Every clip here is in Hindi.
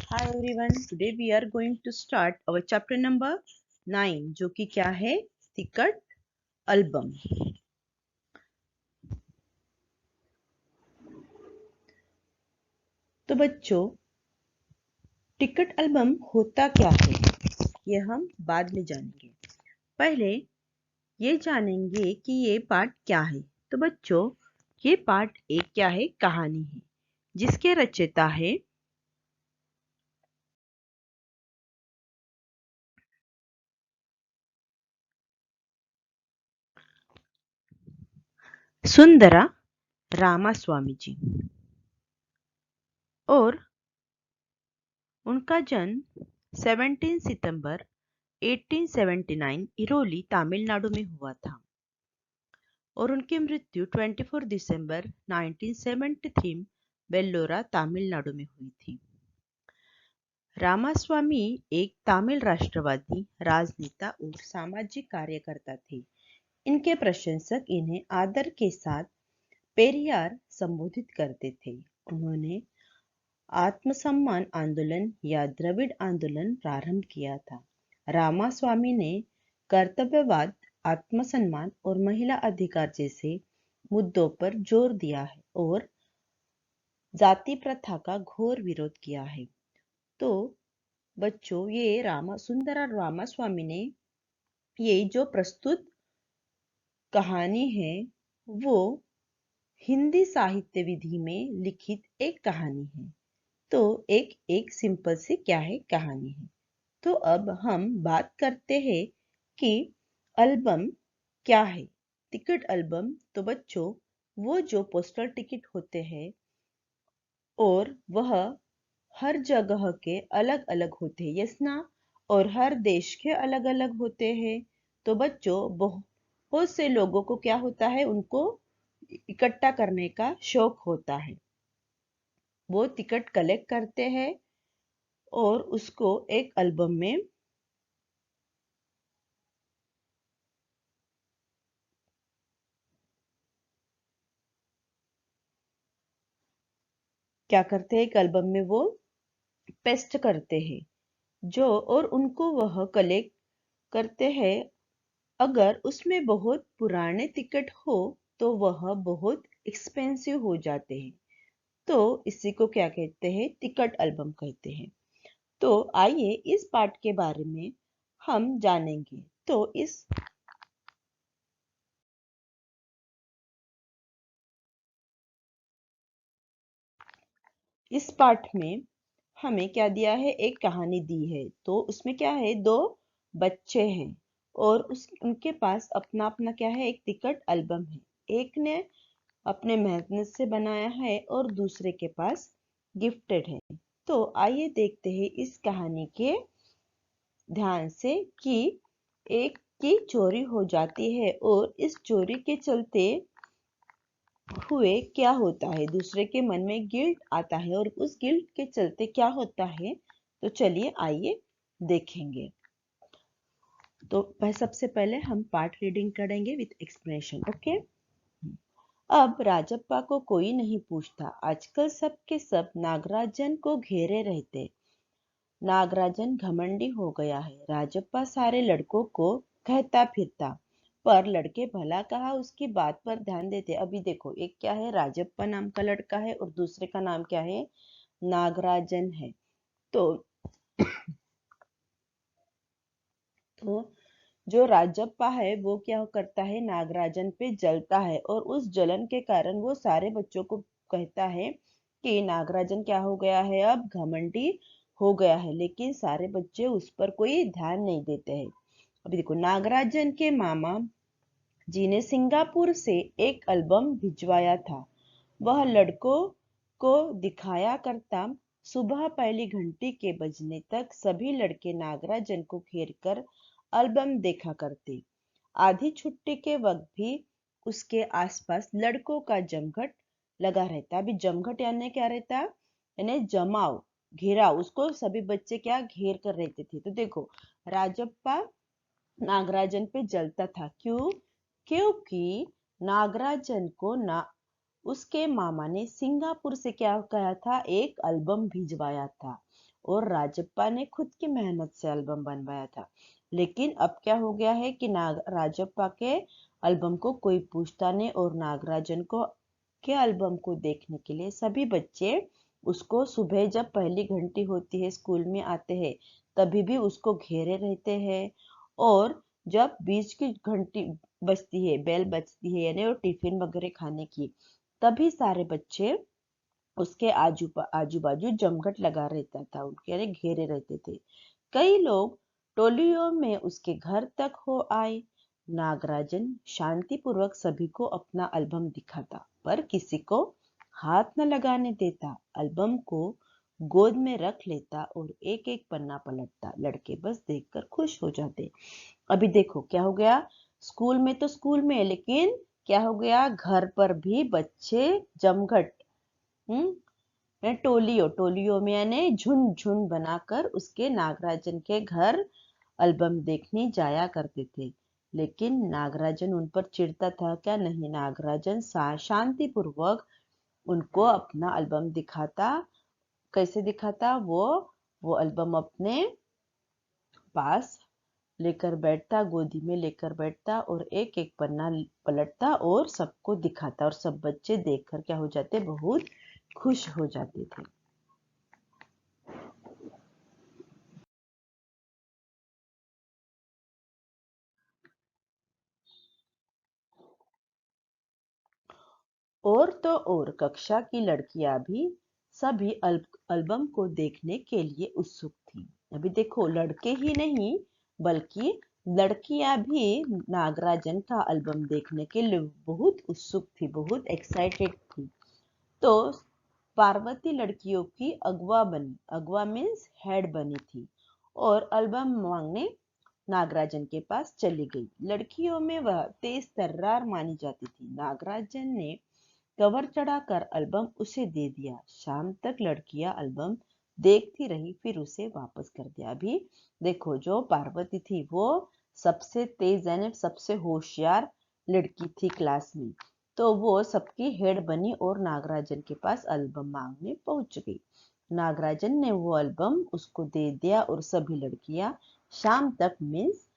Hi everyone, today we are going to start our chapter number 9 जो कि क्या है टिकट एल्बम। तो बच्चों टिकट एल्बम होता क्या है ये हम बाद में जानेंगे। पहले ये जानेंगे कि ये पाठ क्या है। तो बच्चों ये पाठ एक क्या है कहानी है जिसके रचयिता है सुंदरा रामास्वामी जी और उनका जन्म 17 सितंबर 1879 इरोली तमिलनाडु में हुआ था और उनकी मृत्यु 24 दिसंबर 1973 वेल्लोरा तमिलनाडु में हुई थी। रामास्वामी एक तमिल राष्ट्रवादी राजनेता और सामाजिक कार्यकर्ता थे। इनके प्रशंसक इन्हें आदर के साथ पेरियार संबोधित करते थे। उन्होंने आत्मसम्मान आंदोलन या द्रविड़ आंदोलन प्रारंभ किया था। रामास्वामी ने कर्तव्यवाद, आत्मसम्मान और महिला अधिकार जैसे मुद्दों पर जोर दिया है और जाति प्रथा का घोर विरोध किया है। तो बच्चों ये सुंदरा रामास्वामी ने ये जो प्रस्तुत कहानी है वो हिंदी साहित्य विधि में लिखित एक कहानी है। तो एक सिंपल सी क्या है कहानी है। तो अब हम बात करते हैं कि एल्बम क्या है। टिकट एल्बम तो बच्चों वो जो पोस्टल टिकट होते हैं और वह हर जगह के अलग अलग होते हैं यस ना, और हर देश के अलग अलग होते हैं। तो बच्चों बहुत से लोगों को क्या होता है उनको इकट्ठा करने का शौक होता है। वो टिकट कलेक्ट करते हैं और उसको एक एल्बम में क्या करते हैं, एक एल्बम में वो पेस्ट करते हैं जो, और उनको वह कलेक्ट करते हैं। अगर उसमें बहुत पुराने टिकट हो तो वह बहुत एक्सपेंसिव हो जाते हैं। तो इसी को क्या कहते हैं टिकट एल्बम कहते हैं। तो आइए इस पाठ के बारे में हम जानेंगे। तो इस पाठ में हमें क्या दिया है, एक कहानी दी है। तो उसमें क्या है, दो बच्चे हैं और उनके पास अपना अपना क्या है, एक टिकट एल्बम है। एक ने अपने मेहनत से बनाया है और दूसरे के पास गिफ्टेड है। तो आइए देखते हैं इस कहानी के ध्यान से कि एक की चोरी हो जाती है और इस चोरी के चलते हुए क्या होता है, दूसरे के मन में गिल्ट आता है और उस गिल्ट के चलते क्या होता है। तो चलिए आइए देखेंगे। तो सबसे पहले हम पार्ट रीडिंग करेंगे विथ एक्सप्लेनेशन। ओके। अब राजप्पा को कोई नहीं पूछता। आजकल सब के सब नागराजन को घेरे रहते। नागराजन घमंडी हो गया है। राजप्पा सारे लड़कों को कहता फिरता, पर लड़के भला कहा उसकी बात पर ध्यान देते। अभी देखो, एक क्या है, राजप्पा नाम का लड़का है और दूसरे का नाम क्या है, नागराजन है। तो जो राजप्पा है वो क्या करता है, नागराजन पे जलता है और उस जलन के कारण वो सारे बच्चों को कहता है कि नागराजन क्या हो गया है, अब घमंडी हो गया है। लेकिन सारे बच्चे उस पर कोई ध्यान नहीं देते हैं। अभी देखो, नागराजन के मामा जी ने सिंगापुर से एक एल्बम भिजवाया था। वह लड़कों को दिखाया करता। सुबह पहली घंटी के बजने तक सभी लड़के नागराजन को घेर कर एल्बम देखा करते। आधी छुट्टी के वक्त भी उसके आसपास लड़कों का जमघट लगा रहता। अभी जमघट यानी क्या रहता, यानी जमाव, घेराव, उसको सभी बच्चे क्या घेर कर रहते थे। तो देखो, राजप्पा नागराजन पे जलता था। क्यों? क्योंकि नागराजन को उसके मामा ने सिंगापुर से क्या कहा था, एक एल्बम भिजवाया था। और राजप्पा ने खुद की मेहनत से एल्बम बनवाया था। लेकिन अब क्या हो गया है कि राजप्पा के एल्बम को कोई पूछता नहीं और नागराजन को के एल्बम को देखने के लिए सभी बच्चे उसको सुबह जब पहली घंटी होती है स्कूल में आते हैं तभी भी उसको घेरे रहते हैं। और जब बीच की घंटी बजती है, बेल बजती है यानी वो टिफिन वगैरह खाने की, तभी सारे बच्चे उसके आजू बाजू जमघट लगा रहता था, उनके यानी घेरे रहते थे। कई लोग टोलियों में उसके घर तक हो आए। नागराजन शांतिपूर्वक सभी को अपना एल्बम दिखाता पर किसी को हाथ न लगाने देता। एल्बम को गोद में रख लेता और एक एक पन्ना पलटता। लड़के बस देखकर खुश हो जाते। अभी देखो क्या हो गया, स्कूल में तो स्कूल में, लेकिन क्या हो गया, घर पर भी बच्चे जमघट, टोलियों में यानी झुंड झुंड बनाकर उसके नागराजन के घर एल्बम देखने जाया करते थे। लेकिन नागराजन उन पर चिढ़ता था क्या? नहीं, नागराजन शांतिपूर्वक उनको अपना एल्बम दिखाता। कैसे दिखाता? वो एल्बम अपने पास लेकर बैठता, गोदी में लेकर बैठता और एक एक पन्ना पलटता और सबको दिखाता और सब बच्चे देखकर क्या हो जाते? बहुत खुश हो जाते थे। और तो और कक्षा की लड़कियां भी सभी एल्बम को देखने के लिए उत्सुक थी। अभी देखो, लड़के ही नहीं बल्कि लड़कियां भी नागराजन का एल्बम देखने के लिए बहुत उत्सुक थी, बहुत एक्साइटेड थी। तो पार्वती लड़कियों की अगवा बनी, अगवा मीन्स हेड बनी थी और एल्बम मांगने नागराजन के पास चली गई। लड़कियों में वह तेज तर्रार मानी जाती थी। नागराजन ने कवर चढ़ाकर एल्बम उसे दे दिया। शाम तक लड़कियां एल्बम देखती रही, फिर उसे वापस कर दिया। अभी देखो, जो पार्वती थी वो सबसे तेज यानी सबसे होशियार लड़की थी क्लास में, तो वो सबकी हेड बनी और नागराजन के पास एल्बम मांगने पहुंच गई। नागराजन ने वो एल्बम उसको दे दिया और सभी लड़कियां शाम तक मीन्स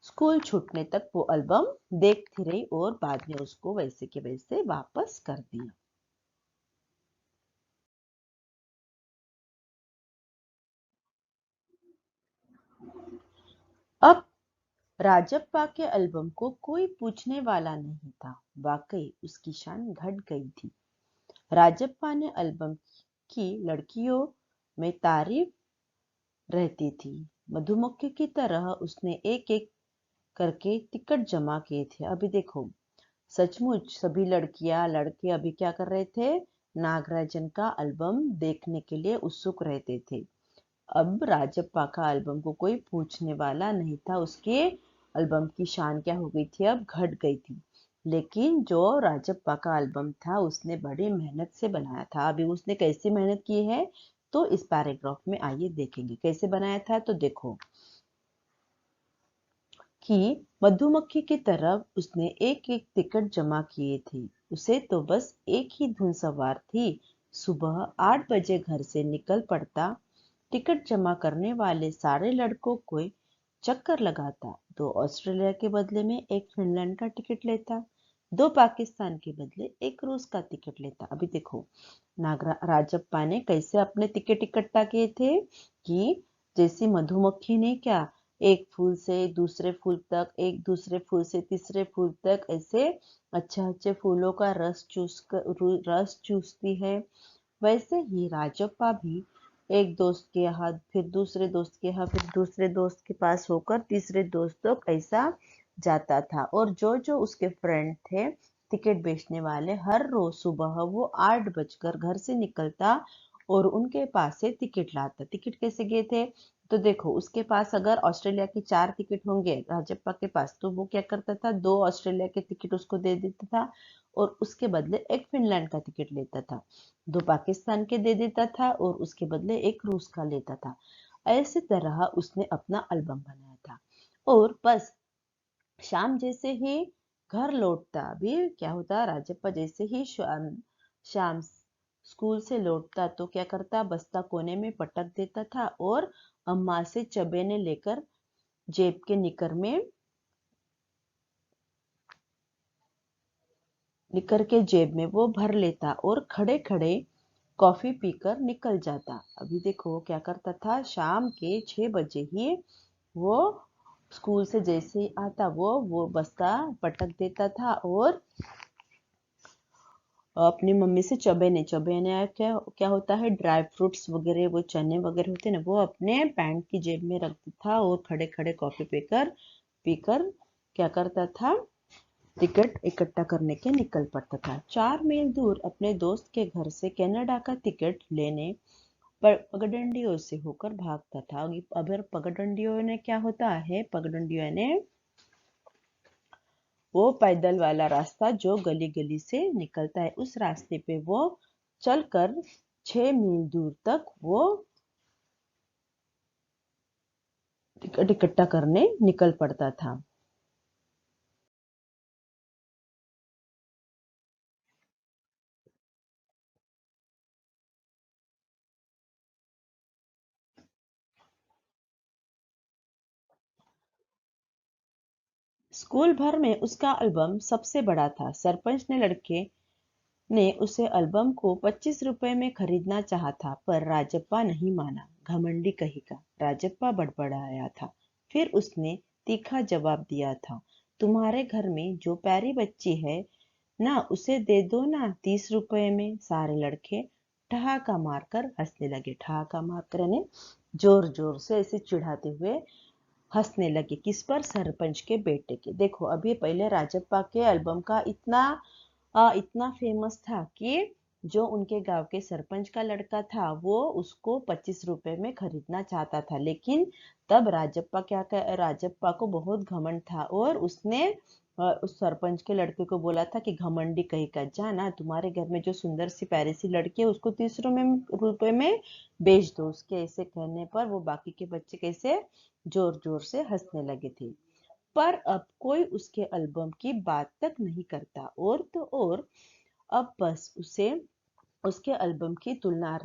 स्कूल छूटने तक वो एल्बम देखती रही और बाद में उसको वैसे के वैसे वापस कर दिया। अब राजप्पा के एल्बम को कोई पूछने वाला नहीं था। वाकई उसकी शान घट गई थी। राजप्पा ने एल्बम की लड़कियों में तारीफ रहती थी। मधुमक्खी की तरह उसने एक एक करके टिकट जमा किए थे। अभी देखो, सचमुच सभी लड़कियां लड़के अभी क्या कर रहे थे? नागराजन का एल्बम देखने के लिए उत्सुक रहते थे। अब राजप्पा का एल्बम को कोई पूछने वाला नहीं था। उसके एल्बम की शान क्या हो गई थी? अब घट गई थी। लेकिन जो राजप्पा का एल्बम था उसने बड़ी मेहनत से बनाया था। अभी उसने कैसी मेहनत की है तो इस पैराग्राफ में आइए देखेंगे कैसे बनाया था। तो देखो कि मधुमक्खी की तरफ उसने एक एक टिकट जमा किए थे। उसे तो बस एक ही धुन सवार थी। सुबह 8 बजे घर से निकल पड़ता, टिकट जमा करने वाले सारे लड़कों को चक्कर लगाता, दो ऑस्ट्रेलिया के बदले में एक फिनलैंड का टिकट लेता, दो पाकिस्तान के बदले एक रूस का टिकट लेता। अभी देखो नागरा राजप्पा ने कैसे अपने टिकट इकट्ठा किए थे कि जैसी मधुमक्खी ने क्या, एक फूल से दूसरे फूल तक, एक दूसरे फूल से तीसरे फूल तक, ऐसे अच्छे अच्छे फूलों का रस चूसती है, वैसे ही राजप्पा भी एक दोस्त के यहाँ, फिर दूसरे दोस्त के यहाँ, फिर दूसरे दोस्त के पास होकर तीसरे दोस्त तक ऐसा जाता था। और जो जो उसके फ्रेंड थे टिकट बेचने वाले, हर रोज सुबह वो 8 बजकर घर से निकलता और उनके पास से टिकट लाता। टिकट कैसे गए थे? तो देखो, उसके पास अगर ऑस्ट्रेलिया के 4 टिकट होंगे राजप्पा के पास, तो वो क्या करता था, दो ऑस्ट्रेलिया के टिकट उसको दे देता था और उसके बदले एक फिनलैंड का टिकट लेता था, दो पाकिस्तान के दे देता था और उसके बदले एक रूस का लेता था। ऐसे तरह उसने अपना एल्बम बनाया था। और बस शाम जैसे ही घर लौटता, भी क्या होता, राजप्पा जैसे ही शाम शाम स्कूल से लौटता तो क्या करता, बस्ता कोने में पटक देता था और अम्मा से चबेने लेकर जेब के निकर के जेब में वो भर लेता और खड़े खड़े कॉफी पीकर निकल जाता। अभी देखो क्या करता था, शाम के 6 बजे ही वो स्कूल से जैसे ही आता वो बस्ता पटक देता था और अपनी मम्मी से चबेने चबेने क्या क्या होता है, ड्राई फ्रूट्स वगैरह, वो चने वगैरह होते ना, वो अपने पैंट की जेब में रखता था और खड़े खड़े कॉफी पीकर पीकर क्या करता था, टिकट इकट्ठा करने के निकल पड़ता था। 4 मील दूर अपने दोस्त के घर से कनाडा का टिकट लेने पगडंडियों से होकर भागता था। अगर पगडंडियों ने क्या होता है, पगडंडियों ने वो पैदल वाला रास्ता जो गली गली से निकलता है, उस रास्ते पे वो चलकर 6 मील दूर तक वो टिकट इकट्ठा करने निकल पड़ता था। स्कूल भर में उसका एल्बम सबसे बड़ा था। सरपंच ने लड़के ने उसे एल्बम को 25 रुपए में खरीदना चाहा था, पर राजप्पा नहीं माना। घमंडी कहीं का, राजप्पा बड़बड़ाया था। फिर उसने तीखा जवाब दिया था, तुम्हारे घर में जो प्यारी बच्ची है ना, उसे दे दो ना 30 रुपए में। सारे लड़के ठहाका मारकर हंसने लगे। ठहाका मारकर यानी जोर जोर से ऐसे चिढ़ाते हुए हंसने लगे। किस पर? सरपंच के बेटे के। देखो अभी पहले राजप्पा के एल्बम का इतना फेमस था कि जो उनके गांव के सरपंच का लड़का था वो उसको 25 रुपए में खरीदना चाहता था, लेकिन तब राजप्पा को बहुत घमंड था और उसने उस सरपंच के लड़के को बोला था कि घमंडी कहीं का, जाना तुम्हारे घर में जो सुंदर सी प्यारी सी लड़की है उसको 30 रुपए में बेच दो। उसके ऐसे कहने पर वो बाकी के बच्चे कैसे जोर जोर से हंसने लगे थे। पर अब कोई उसके एल्बम की बात तक नहीं करता, और तो और अब बस उसे उसके एल्बम की तुलना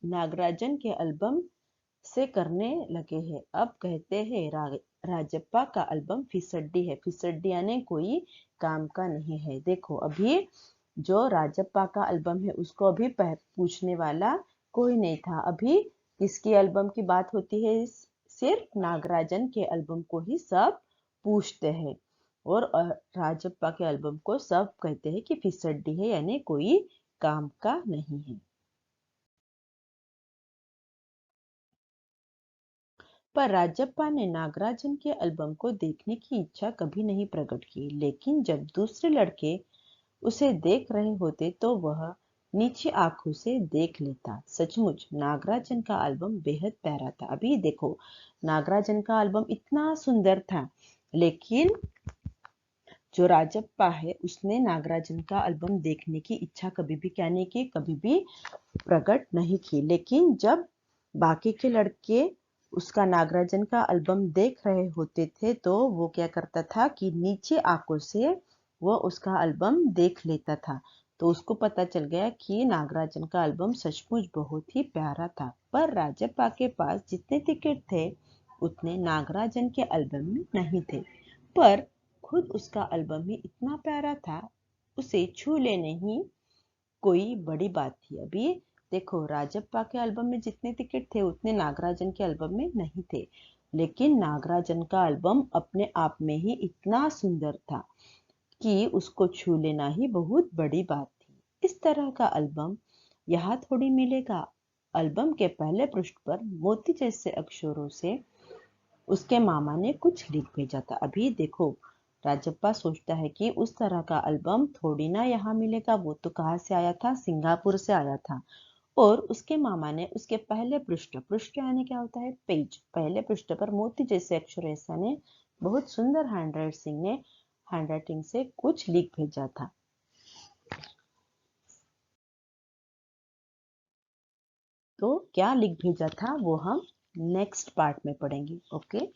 नागराजन के एल्बम से करने लगे हैं। अब कहते हैं राजप्पा का एल्बम फिसड्डी है। फिसड्डी यानी कोई काम का नहीं है। देखो अभी जो राजप्पा का एल्बम है उसको अभी पूछने वाला कोई नहीं था। अभी किसकी एल्बम की बात होती है? सिर्फ नागराजन के एल्बम को ही सब पूछते हैं और राजप्पा के एल्बम को सब कहते हैं कि फिसड्डी है, यानी कोई काम का नहीं है। पर राजप्पा ने नागराजन के एल्बम को देखने की इच्छा कभी नहीं प्रकट की, लेकिन जब दूसरे लड़के उसे देख रहे होते तो वह नीचे आंखों से देख लेता। सचमुच नागराजन का एल्बम बेहद प्यारा था। अभी देखो नागराजन का एल्बम इतना सुंदर था, लेकिन जो राजप्पा है उसने नागराजन का एल्बम देखने की इच्छा कभी भी क्या नहीं की, कभी भी प्रकट नहीं की। लेकिन जब बाकी के लड़के उसका नागराजन का एल्बम देख रहे होते थे तो वो क्या करता था कि नीचे आंखों से वो उसका एल्बम देख लेता था। तो उसको पता चल गया कि नागराजन का एल्बम सचमुच बहुत ही प्यारा था। पर राजप्पा के पास जितने टिकट थे उतने नागराजन के एल्बम में नहीं थे। पर खुद उसका एल्बम ही इतना प्यारा था, उसे छू लेने ही कोई बड़ी बात थी। अभी देखो राजप्पा के एल्बम में जितने टिकट थे उतने नागराजन के एल्बम में नहीं थे, लेकिन नागराजन का एल्बम अपने आप में ही इतना सुंदर था कि उसको छू लेना ही बहुत बड़ी बात थी। इस तरह का एल्बम यहाँ थोड़ी मिलेगा। एल्बम के पहले पृष्ठ पर मोती जैसे अक्षरों से उसके मामा ने कुछ लिख भेजा था। अभी देखो राजप्पा सोचता है कि उस तरह का एल्बम थोड़ी ना यहाँ मिलेगा, वो तो कहाँ से आया था, सिंगापुर से आया था। और उसके मामा ने उसके पहले पृष्ठ यानी क्या होता है, पेज, पहले पृष्ठ पर मोती जैसे अक्षर ऐसा ने बहुत सुंदर हैंडराइटिंग से कुछ लिख भेजा था। तो क्या लिख भेजा था वो हम नेक्स्ट पार्ट में पढ़ेंगे। ओके।